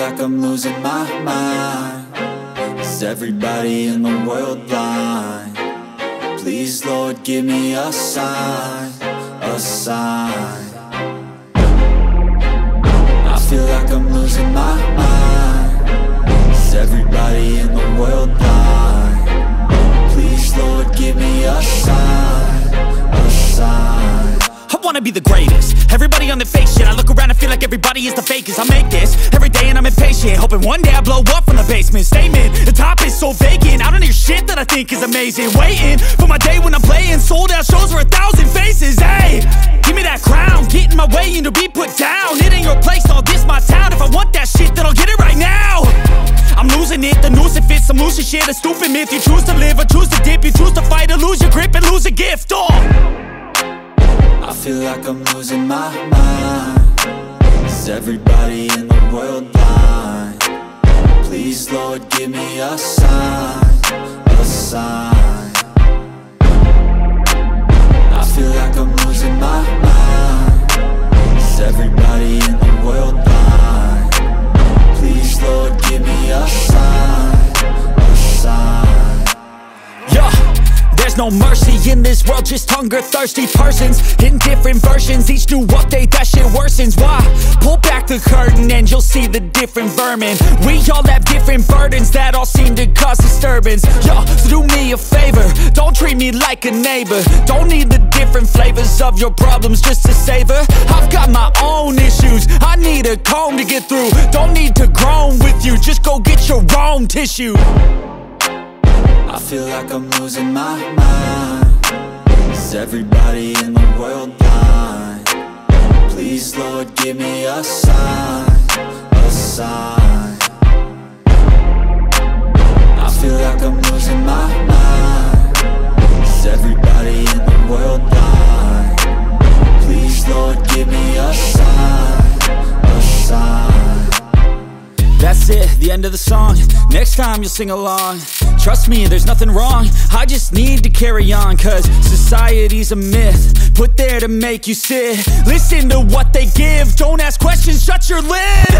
like I'm losing my mind. Is everybody in the world blind? Please, Lord, give me a sign, a sign. I feel like I'm losing my mind. Is everybody in the world blind? Please, Lord, give me a sign, a sign. I wanna be the greatest. Everybody on the fake shit. I look around and feel like everybody is the fakest. I make this every day and I'm impatient, hoping one day I blow up from the basement. Statement, the top is so vacant. I don't hear shit that I think is amazing. Waiting for my day when I'm playing sold out shows for 1,000 faces. Hey, give me that crown, get in my way and to be put down. It ain't your place, all this my town. If I want that shit, then I'll get it right now. I'm losing it, the noose it fits. I'm losing shit, a stupid myth. You choose to live or choose to dip. You choose to fight or lose your grip and lose a gift. I feel like I'm losing my mind. Is everybody in the world blind? Please, Lord, give me a sign, a sign. I feel like I'm losing my mind. Is everybody in the world blind? Please, Lord, give me a sign, a sign. Yeah. There's no mercy in this world, just hunger-thirsty persons in different versions. Each new update, that shit worsens. Why? Pull back the curtain and you'll see the different vermin. We all have different burdens that all seem to cause disturbance. Yo, so do me a favor, don't treat me like a neighbor. Don't need the different flavors of your problems just to savor. I've got my own issues, I need a comb to get through. Don't need to groan with you, just go get your own tissue. I feel like I'm losing my mind. Is everybody in the world blind? Please, Lord, give me a sign, a sign. I feel like I'm losing my mind. Is everybody in the world blind? Please, Lord, give me a sign, a sign. That's it, the end of the song. Next time you'll sing along. Trust me, there's nothing wrong. I just need to carry on, cause society's a myth put there to make you sit. Listen to what they give. Don't ask questions, shut your lid.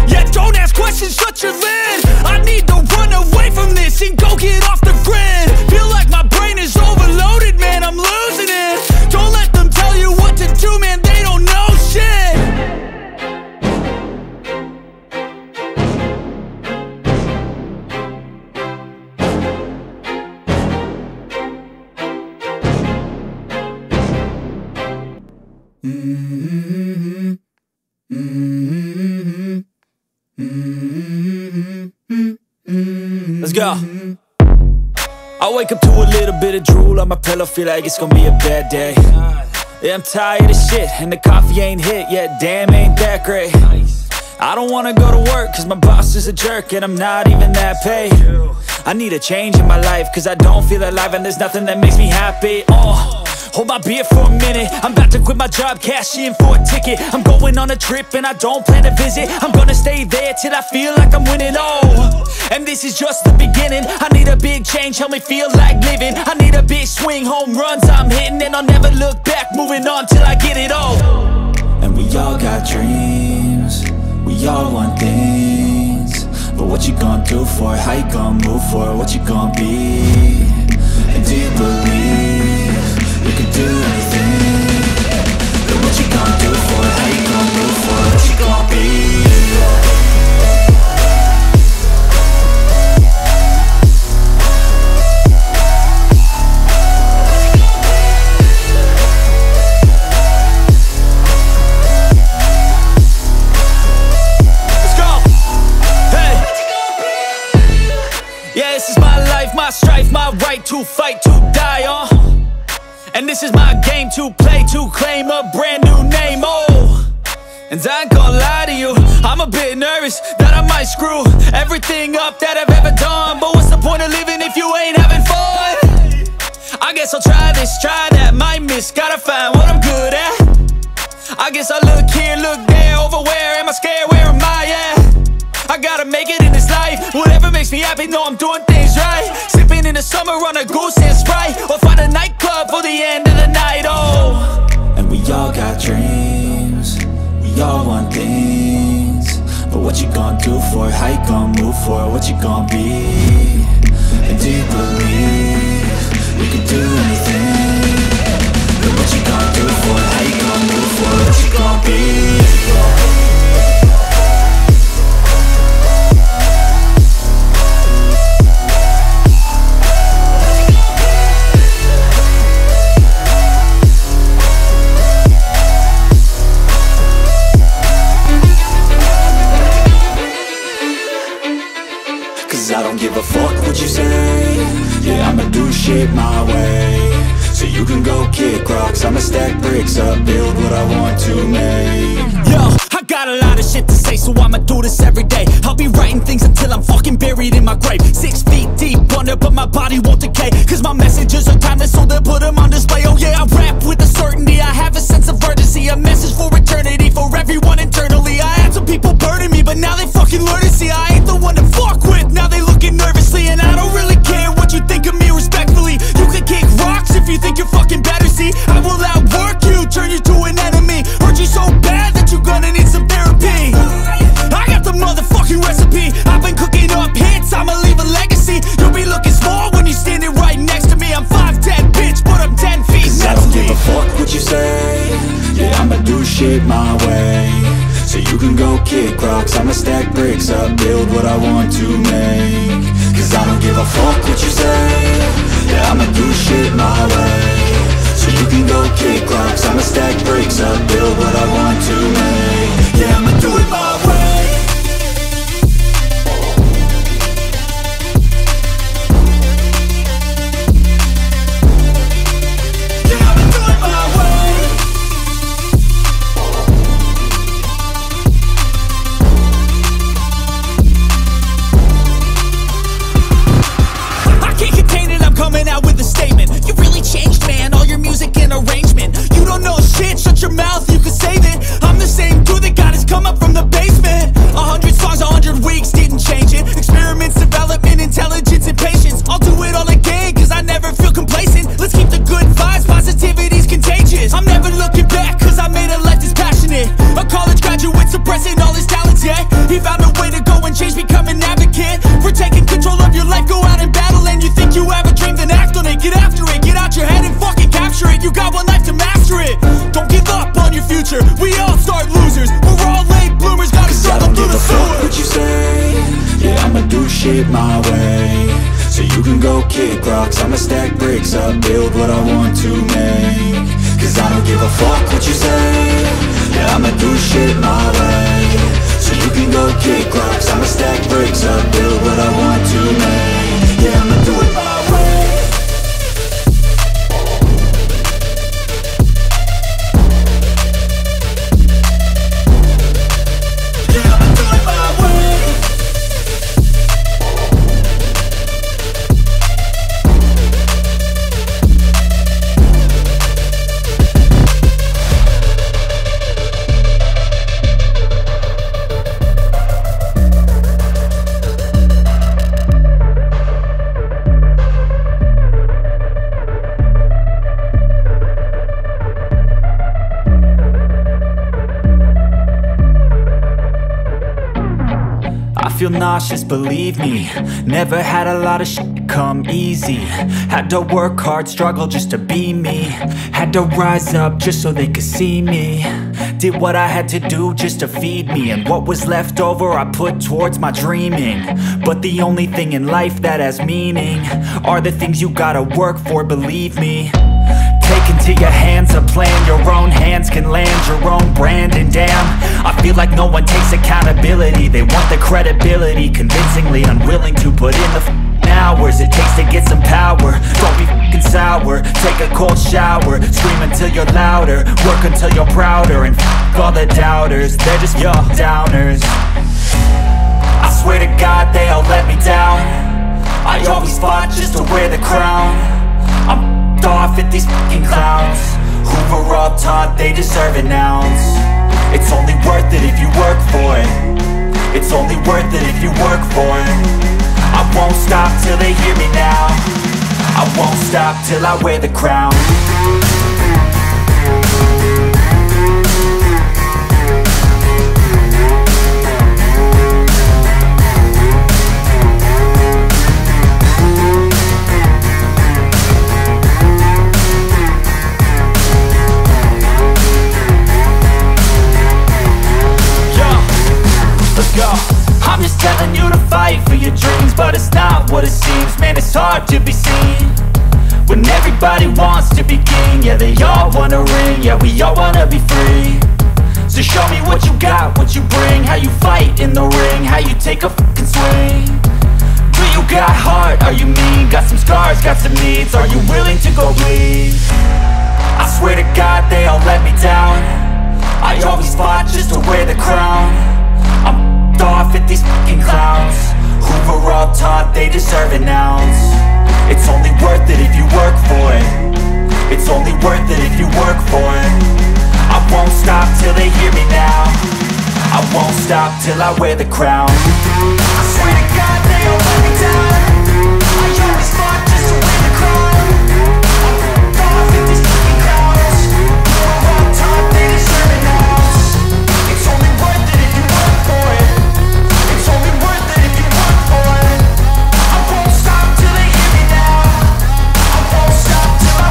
Yeah, don't ask questions, shut your lid. I need to run away from this and go get off the grid. Feel like my brain is overloaded, man, I'm losing it. Don't let them tell you what to do, man, they don't know shit. Let's go. I wake up to a little bit of drool on my pillow, feel like it's gonna be a bad day. Yeah, I'm tired of shit, and the coffee ain't hit yet, damn, ain't that great. I don't wanna go to work, cause my boss is a jerk, and I'm not even that paid. I need a change in my life, cause I don't feel alive, and there's nothing that makes me happy. Hold my beer for a minute, I'm about to quit my job, cash in for a ticket. I'm going on a trip and I don't plan to visit. I'm gonna stay there till I feel like I'm winning, and this is just the beginning. I need a big change, help me feel like living. I need a big swing, home runs I'm hitting, and I'll never look back, moving on till I get it all. And we all got dreams, we all want things, but what you gonna do for it? How you gonna move for it? What you gonna be? And do you believe you can do anything? But what you gonna do for it? How you gonna move for it? What you gonna be? Let's go. Hey. Yeah, this is my life, my strife, my right to fight, to die on. And this is my game to play, to claim a brand new name, And I ain't gonna lie to you, I'm a bit nervous that I might screw everything up that I've ever done. But what's the point of living if you ain't having fun? I guess I'll try this, try that, might miss, gotta find what I'm good at. I guess I look here, look there, over where am I scared, where am I at? I gotta make it in this life, whatever makes me happy, know I'm doing things right. Sipping in the summer on a goose and Sprite, or find a nightclub for the end of the night, And we all got dreams, we all want things, but what you gonna do for it? How you gonna move for it? What you gonna be? And do you believe you can do anything? But what you gonna do for it? How you gonna move for it? What you gonna be? I don't give a fuck what you say. Yeah, I'ma do shit my way. So you can go kick rocks, I'ma stack bricks up, build what I want to make. Yo, I got a lot of shit to say, so I'ma do this every day. I'll be writing things until I'm fucking buried in my grave. 6 feet deep under, but my body won't decay. Cause my messages are timeless, so they'll put them on display. Oh yeah, I rap with a certainty, I have a sense of urgency. A message for eternity, for everyone internally. I had some people burning me, but now they fucking learn to see I ain't the one to fuck with. Now they looking nervously, and I don't really care what you think of me respectfully. You can kick rocks if you think you're fucking better, see. I will outwork you, turn you to an enemy. Hurt you so bad that you're gonna need some therapy. I got the motherfucking recipe. I've been cooking up hits, I'ma leave a legacy. You'll be looking small when you're standing right next to me. I'm 5'10", bitch, but I'm 10 feet. Cause I don't give a fuck what you say. Yeah, I'ma do shit my way. So you can go kick rocks, I'ma stack bricks up, build what I want to make. Cause I don't give a fuck what you say. Yeah, I'ma do shit my way. So you can go kick rocks, I'ma stack bricks up, build what I want to make. Yeah, I'ma do it my way. Shut your mouth, you can save it. I'm the same dude that got his come up from the basement. 100 songs, 100 weeks, didn't change it. Experiments, development, intelligence, and patience. I'll do it all again, cause I never feel complacent. Let's keep the good vibes, positivity's contagious. I'm never looking back, cause I made a life that's passionate. A college graduate suppressing all his talents, yeah. He found a way to go and change, become an advocate. For taking control of your life, go out and battle. And you think you have a dream, then act on it. Get after it, get out your head and fucking capture it. You got one life to master it. Don't give up on your future, we all start losers. We're all late bloomers, gotta struggle through the sewer. I don't give a fuck what you say. Yeah, I'ma do shit my way. So you can go kick rocks, I'ma stack bricks up, build what I want to make. Cause I don't give a fuck what you say. Yeah, I'ma do shit my way. So you can go kick rocks, I'ma stack bricks up, build what I want to make. Yeah, I'ma do it my way. Feel nauseous, believe me. Never had a lot of shit come easy. Had to work hard, struggle just to be me. Had to rise up just so they could see me. Did what I had to do just to feed me. And what was left over I put towards my dreaming. But the only thing in life that has meaning are the things you gotta work for, believe me. Take into your hands a plan, your own hands can land your own brand. And damn, I feel like no one takes accountability. They want the credibility, convincingly unwilling to put in the hours it takes to get some power. Don't be f***ing sour, take a cold shower. Scream until you're louder, work until you're prouder. And f*** all the doubters, they're just your downers. I swear to God they all let me down. I always fought just to wear the crown. I'm off at these fucking clowns who were all taught they deserve an ounce. It's only worth it if you work for it. It's only worth it if you work for it. I won't stop till they hear me now. I won't stop till I wear the crown. just telling you to fight for your dreams, but it's not what it seems. Man, it's hard to be seen when everybody wants to be king. Yeah, they all wanna ring, yeah, we all wanna be free. So show me what you got, what you bring, how you fight in the ring, how you take a fucking swing. Do you got heart, are you mean? Got some scars, got some needs, are you willing to go bleed? I swear to God they all let me down. I always fought just to wear the crown. I'm off at these fucking clowns who were all taught they deserve an ounce. It's only worth it if you work for it. It's only worth it if you work for it. I won't stop till they hear me now. I won't stop till I wear the crown. I swear to God they all let me down. I always fought just to wear the crown. I'm off at these fucking clowns who were all taught they deserve an ounce. It's only worth it if you work for it. It's only worth it if you work for it. I won't stop till they hear me now. I won't stop till I wear the crown.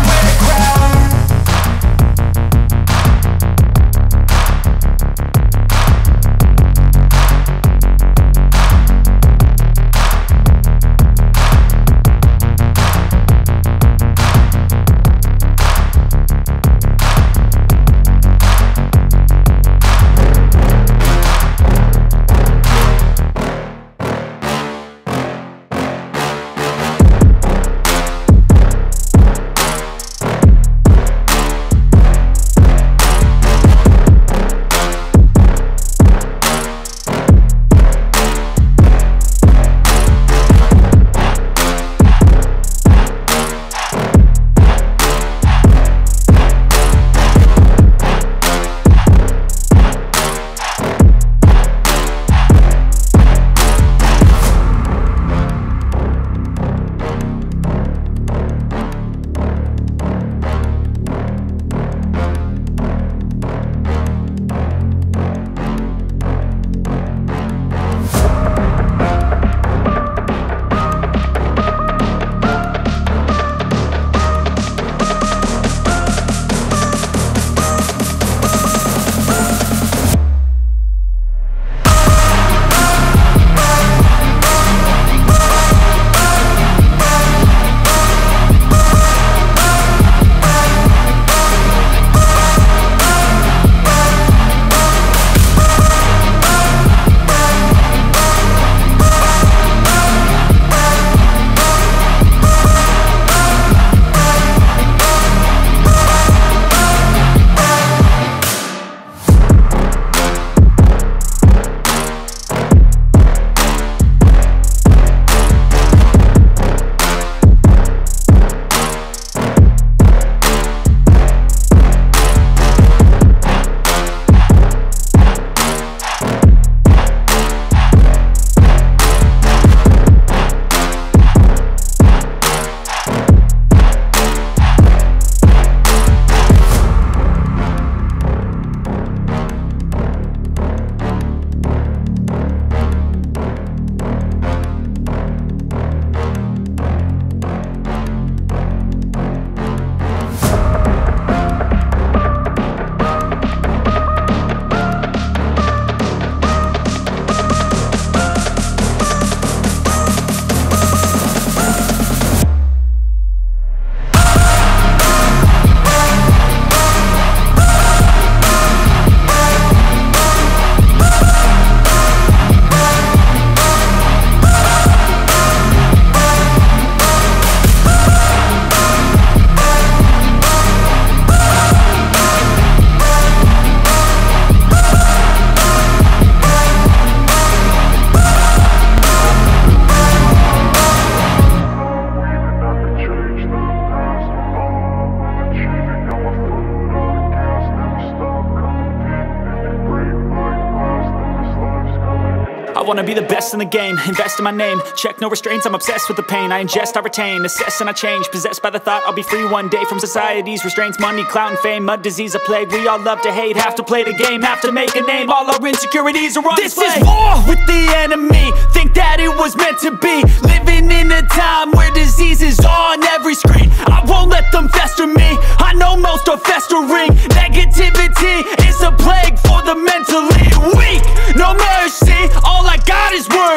I wanna be the best in the game, invest in my name. Check no restraints, I'm obsessed with the pain. I ingest, I retain, assess and I change. Possessed by the thought I'll be free one day from society's restraints. Money, clout and fame, mud, disease, a plague. We all love to hate, have to play the game, have to make a name. All our insecurities are on display. This is war with the enemy, think that it was meant to be. Living in a time where disease is on every screen. I won't let them fester me, I know most are festering. Negativity is a plague for the mentally weak. No mercy, all I got is words.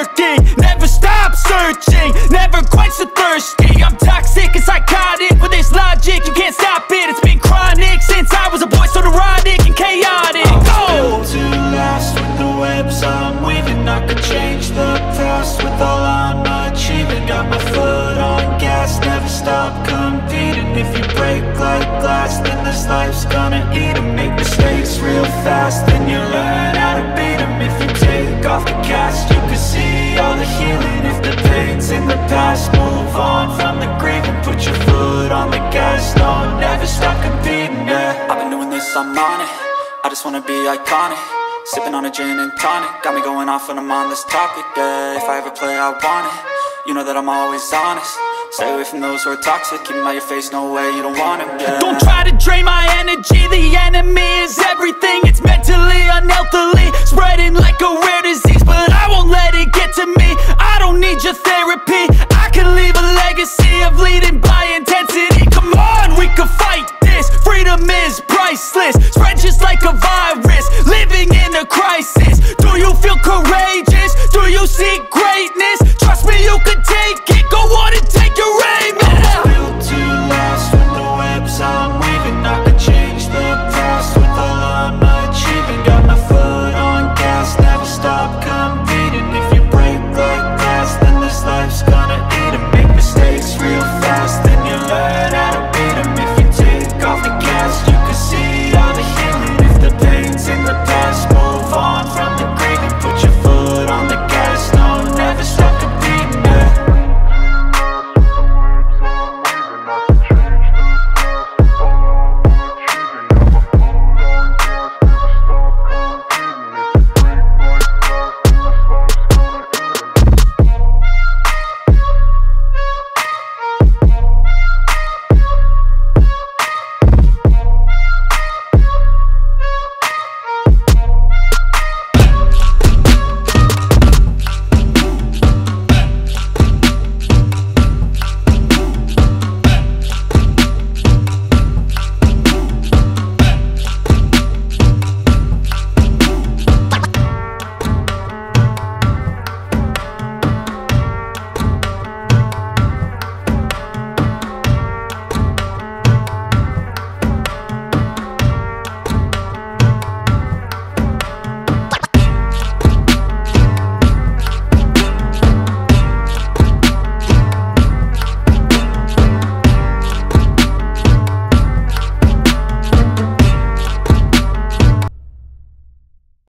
lost with all I'm achieving. Got my foot on gas, never stop competing. If you break like glass, then this life's gonna eat 'em. Make mistakes real fast, then you learn how to beat 'em. If you take off the cast, you can see all the healing. If the pain's in the past, move on from the grieving. Put your foot on the gas, no, never stop competing, yeah. I've been doing this, I'm on it. I just wanna be iconic. Sipping on a gin and tonic, got me going off when I'm on this topic, yeah. If I ever play, I want it. You know that I'm always honest. Stay away from those who are toxic. Keep them out your face, no way, you don't want them, yeah. Don't try to drain my energy. The enemy is everything. It's mentally, unhealthily spreading like a rare disease, but I won't let it get to me. I don't need your therapy. I can leave a legacy of leading by intensity. Come on, we can fight this. Freedom is priceless. Spread just like a virus. Living in a crisis. Do you feel courageous? Do you seek greatness? Trust me, you can take